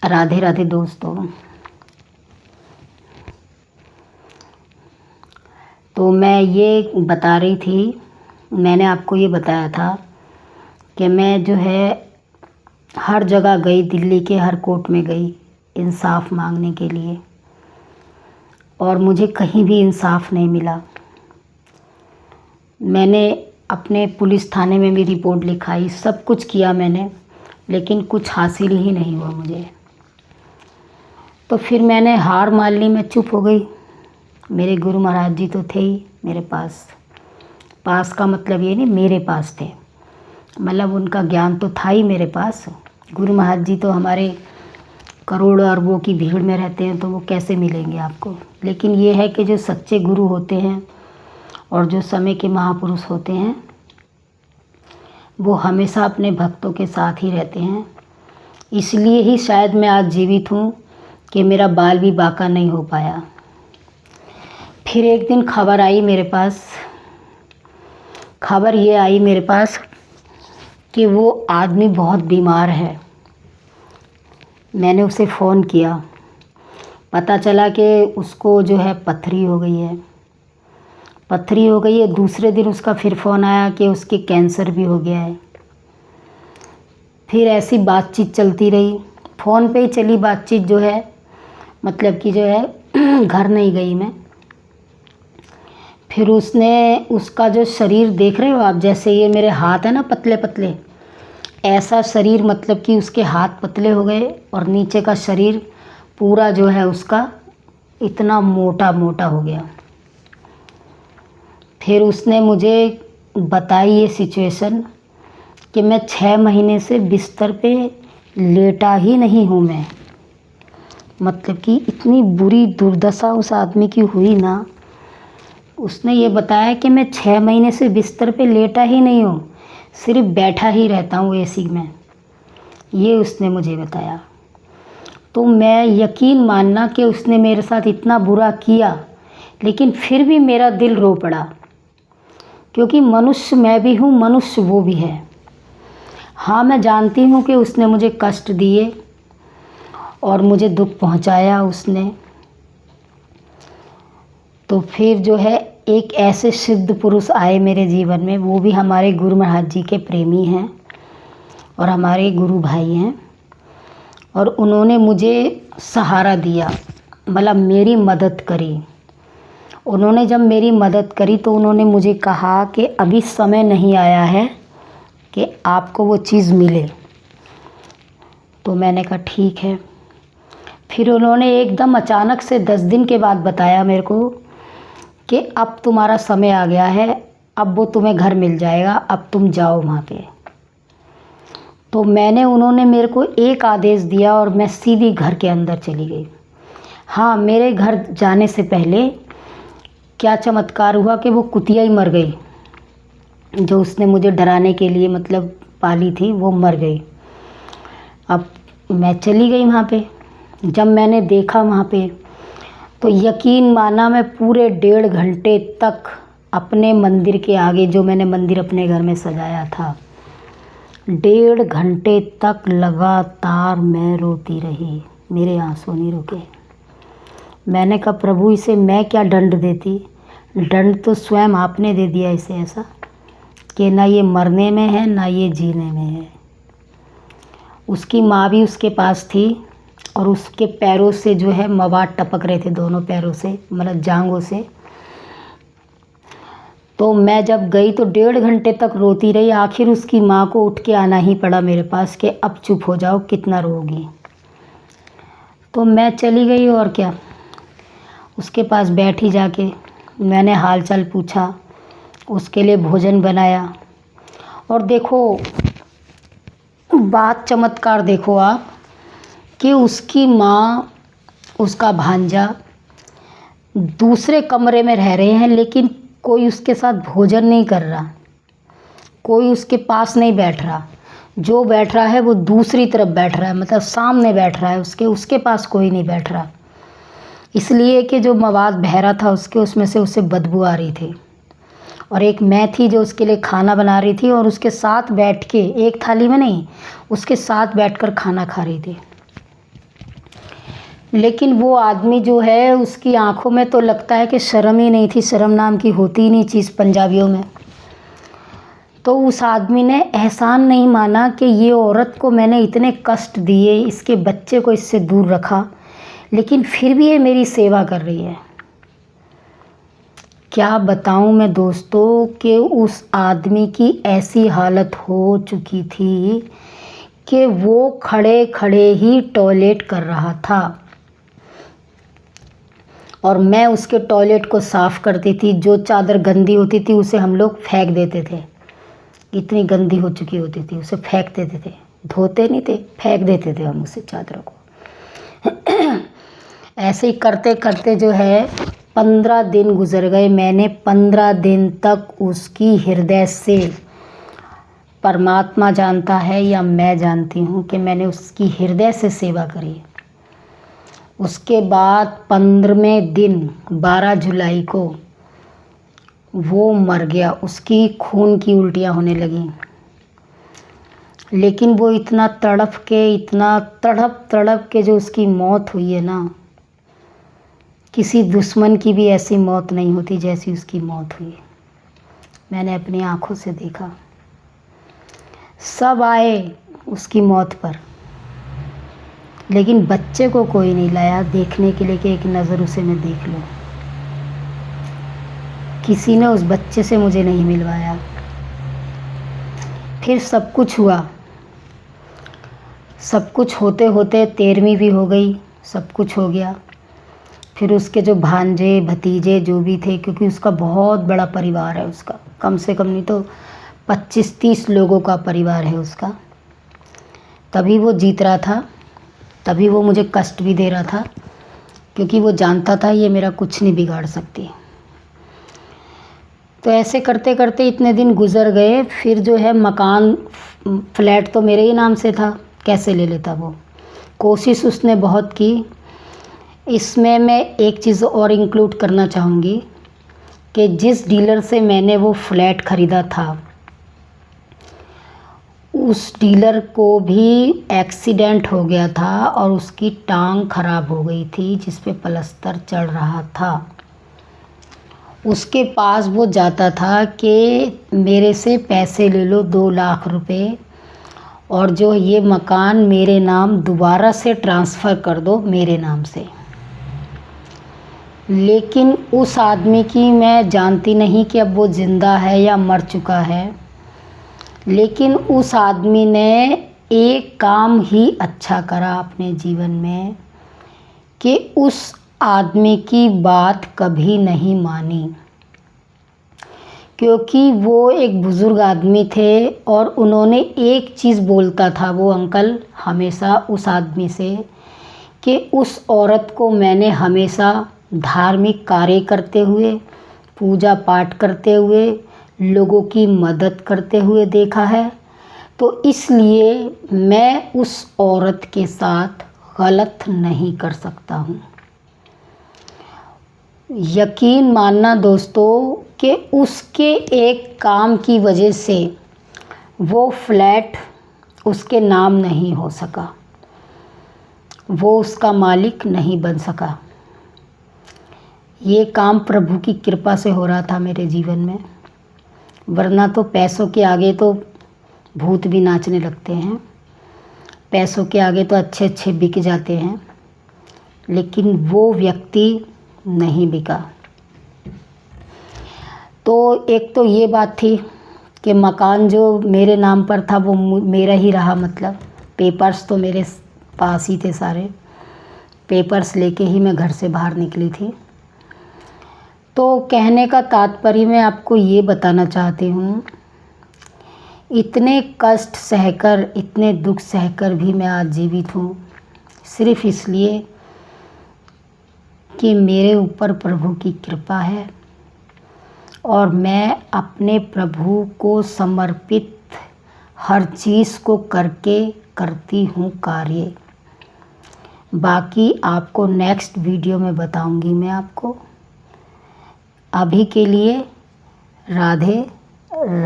राधे राधे दोस्तों। तो मैं ये बता रही थी, मैंने आपको ये बताया था कि मैं जो है हर जगह गई, दिल्ली के हर कोर्ट में गई इंसाफ मांगने के लिए, और मुझे कहीं भी इंसाफ नहीं मिला। मैंने अपने पुलिस थाने में भी रिपोर्ट लिखाई, सब कुछ किया मैंने, लेकिन कुछ हासिल ही नहीं हुआ मुझे। तो फिर मैंने हार मान ली, मैं चुप हो गई। मेरे गुरु महाराज जी तो थे ही मेरे पास, पास का मतलब ये नहीं मेरे पास थे, मतलब उनका ज्ञान तो था ही मेरे पास। गुरु महाराज जी तो हमारे करोड़ों अरबों की भीड़ में रहते हैं, तो वो कैसे मिलेंगे आपको। लेकिन ये है कि जो सच्चे गुरु होते हैं और जो समय के महापुरुष होते हैं, वो हमेशा अपने भक्तों के साथ ही रहते हैं। इसलिए ही शायद मैं आज जीवित हूँ कि मेरा बाल भी बांका नहीं हो पाया। फिर एक दिन खबर आई मेरे पास, खबर ये आई मेरे पास कि वो आदमी बहुत बीमार है। मैंने उसे फ़ोन किया, पता चला कि उसको जो है पथरी हो गई है, पथरी हो गई है। दूसरे दिन उसका फिर फ़ोन आया कि उसके कैंसर भी हो गया है। फिर ऐसी बातचीत चलती रही, फ़ोन पे ही चली बातचीत जो है, मतलब कि जो है घर नहीं गई मैं। फिर उसने उसका जो शरीर देख रहे हो आप, जैसे ये मेरे हाथ है ना पतले पतले, ऐसा शरीर, मतलब कि उसके हाथ पतले हो गए और नीचे का शरीर पूरा जो है उसका इतना मोटा मोटा हो गया। फिर उसने मुझे बताई ये सिचुएशन कि मैं 6 महीने से बिस्तर पे लेटा ही नहीं हूँ मैं। मतलब कि इतनी बुरी दुर्दशा उस आदमी की हुई ना। उसने ये बताया कि मैं 6 महीने से बिस्तर पे लेटा ही नहीं हूँ, सिर्फ बैठा ही रहता हूँ एसी में। ये उसने मुझे बताया। तो मैं यकीन मानना कि उसने मेरे साथ इतना बुरा किया, लेकिन फिर भी मेरा दिल रो पड़ा, क्योंकि मनुष्य मैं भी हूँ, मनुष्य वो भी है। हाँ, मैं जानती हूँ कि उसने मुझे कष्ट दिए और मुझे दुख पहुँचाया उसने। तो फिर जो है एक ऐसे सिद्ध पुरुष आए मेरे जीवन में, वो भी हमारे गुरु महाराज जी के प्रेमी हैं और हमारे गुरु भाई हैं, और उन्होंने मुझे सहारा दिया, मतलब मेरी मदद करी। उन्होंने जब मेरी मदद करी तो उन्होंने मुझे कहा कि अभी समय नहीं आया है कि आपको वो चीज़ मिले। तो मैंने कहा ठीक है। फिर उन्होंने एकदम अचानक से 10 दिन के बाद बताया मेरे को कि अब तुम्हारा समय आ गया है, अब वो तुम्हें घर मिल जाएगा, अब तुम जाओ वहाँ पे। तो उन्होंने मेरे को एक आदेश दिया और मैं सीधी घर के अंदर चली गई। हाँ, मेरे घर जाने से पहले क्या चमत्कार हुआ कि वो कुतिया ही मर गई, जो उसने मुझे डराने के लिए मतलब पाली थी, वो मर गई। अब मैं चली गई वहाँ पे। जब मैंने देखा वहाँ पे, तो यकीन माना मैं पूरे 1.5 घंटे तक अपने मंदिर के आगे, जो मैंने मंदिर अपने घर में सजाया था, 1.5 घंटे तक लगातार मैं रोती रही, मेरे आंसू नहीं रुके। मैंने कहा प्रभु, इसे मैं क्या दंड देती, दंड तो स्वयं आपने दे दिया इसे ऐसा कि ना ये मरने में है ना ये जीने में है। उसकी माँ भी उसके पास थी और उसके पैरों से जो है मवाद टपक रहे थे, दोनों पैरों से, मतलब जांघों से। तो मैं जब गई तो 1.5 घंटे तक रोती रही। आखिर उसकी माँ को उठ के आना ही पड़ा मेरे पास कि अब चुप हो जाओ, कितना रोगी। तो मैं चली गई और क्या, उसके पास बैठी जाके मैंने हालचाल पूछा, उसके लिए भोजन बनाया। और देखो बात, चमत्कार देखो आप, कि उसकी माँ, उसका भांजा दूसरे कमरे में रह रहे हैं, लेकिन कोई उसके साथ भोजन नहीं कर रहा, कोई उसके पास नहीं बैठ रहा। जो बैठ रहा है वो दूसरी तरफ बैठ रहा है, मतलब सामने बैठ रहा है उसके पास कोई नहीं बैठ रहा। इसलिए कि जो मवाद बह रहा था उसके, उसमें से उसे बदबू आ रही थी। और एक मैं थी जो उसके लिए खाना बना रही थी और उसके साथ बैठ के, एक थाली में नहीं, उसके साथ बैठकर खाना खा रही थी। लेकिन वो आदमी जो है उसकी आंखों में तो लगता है कि शर्म ही नहीं थी, शर्म नाम की होती ही नहीं चीज़ पंजाबियों में। तो उस आदमी ने एहसान नहीं माना कि ये औरत को मैंने इतने कष्ट दिए, इसके बच्चे को इससे दूर रखा, लेकिन फिर भी ये मेरी सेवा कर रही है। क्या बताऊं मैं दोस्तों कि उस आदमी की ऐसी हालत हो चुकी थी कि वो खड़े खड़े ही टॉयलेट कर रहा था और मैं उसके टॉयलेट को साफ़ करती थी। जो चादर गंदी होती थी उसे हम लोग फेंक देते थे, इतनी गंदी हो चुकी होती थी, उसे फेंक देते थे, धोते नहीं थे, फेंक देते थे हम उसे चादरों को। ऐसे ही करते करते जो है 15 दिन गुजर गए। मैंने 15 दिन तक उसकी हृदय से, परमात्मा जानता है या मैं जानती हूँ कि मैंने उसकी हृदय से सेवा करी। उसके बाद 15वें दिन 12 जुलाई को वो मर गया, उसकी खून की उल्टियाँ होने लगीं। लेकिन वो इतना तड़प के जो उसकी मौत हुई है ना, किसी दुश्मन की भी ऐसी मौत नहीं होती जैसी उसकी मौत हुई। मैंने अपनी आंखों से देखा। सब आए उसकी मौत पर, लेकिन बच्चे को कोई नहीं लाया देखने के लिए कि एक नज़र उसे मैं देख लूँ। किसी ने उस बच्चे से मुझे नहीं मिलवाया। फिर सब कुछ हुआ, सब कुछ होते होते 13वीं भी हो गई, सब कुछ हो गया। फिर उसके जो भांजे भतीजे जो भी थे, क्योंकि उसका बहुत बड़ा परिवार है, उसका कम से कम नहीं तो 25-30 लोगों का परिवार है उसका। तभी वो जीत रहा था, तभी वो मुझे कष्ट भी दे रहा था, क्योंकि वो जानता था ये मेरा कुछ नहीं बिगाड़ सकती। तो ऐसे करते करते इतने दिन गुजर गए। फिर जो है मकान, फ्लैट तो मेरे ही नाम से था, कैसे ले लेता वो। कोशिश उसने बहुत की। इसमें मैं एक चीज़ और इंक्लूड करना चाहूँगी कि जिस डीलर से मैंने वो फ्लैट ख़रीदा था, उस डीलर को भी एक्सीडेंट हो गया था और उसकी टांग ख़राब हो गई थी जिस पे प्लास्टर चढ़ रहा था। उसके पास वो जाता था कि मेरे से पैसे ले लो 2 लाख रुपए, और जो ये मकान मेरे नाम दोबारा से ट्रांसफ़र कर दो मेरे नाम से। लेकिन उस आदमी की मैं जानती नहीं कि अब वो ज़िंदा है या मर चुका है, लेकिन उस आदमी ने एक काम ही अच्छा करा अपने जीवन में कि उस आदमी की बात कभी नहीं मानी, क्योंकि वो एक बुज़ुर्ग आदमी थे और उन्होंने एक चीज़ बोलता था वो अंकल हमेशा उस आदमी से कि उस औरत को मैंने हमेशा धार्मिक कार्य करते हुए, पूजा पाठ करते हुए, लोगों की मदद करते हुए देखा है, तो इसलिए मैं उस औरत के साथ गलत नहीं कर सकता हूँ। यकीन मानना दोस्तों कि उसके एक काम की वजह से वो फ्लैट उसके नाम नहीं हो सका, वो उसका मालिक नहीं बन सका। ये काम प्रभु की कृपा से हो रहा था मेरे जीवन में, वरना तो पैसों के आगे तो भूत भी नाचने लगते हैं, पैसों के आगे तो अच्छे अच्छे बिक जाते हैं, लेकिन वो व्यक्ति नहीं बिका। तो एक तो ये बात थी कि मकान जो मेरे नाम पर था वो मेरा ही रहा, मतलब पेपर्स तो मेरे पास ही थे, सारे पेपर्स लेके ही मैं घर से बाहर निकली थी। तो कहने का तात्पर्य मैं आपको ये बताना चाहती हूँ, इतने कष्ट सहकर, इतने दुख सहकर भी मैं आज जीवित हूँ, सिर्फ़ इसलिए कि मेरे ऊपर प्रभु की कृपा है और मैं अपने प्रभु को समर्पित हर चीज़ को करके करती हूँ कार्य। बाकी आपको नेक्स्ट वीडियो में बताऊँगी मैं आपको। अभी के लिए राधे राधे।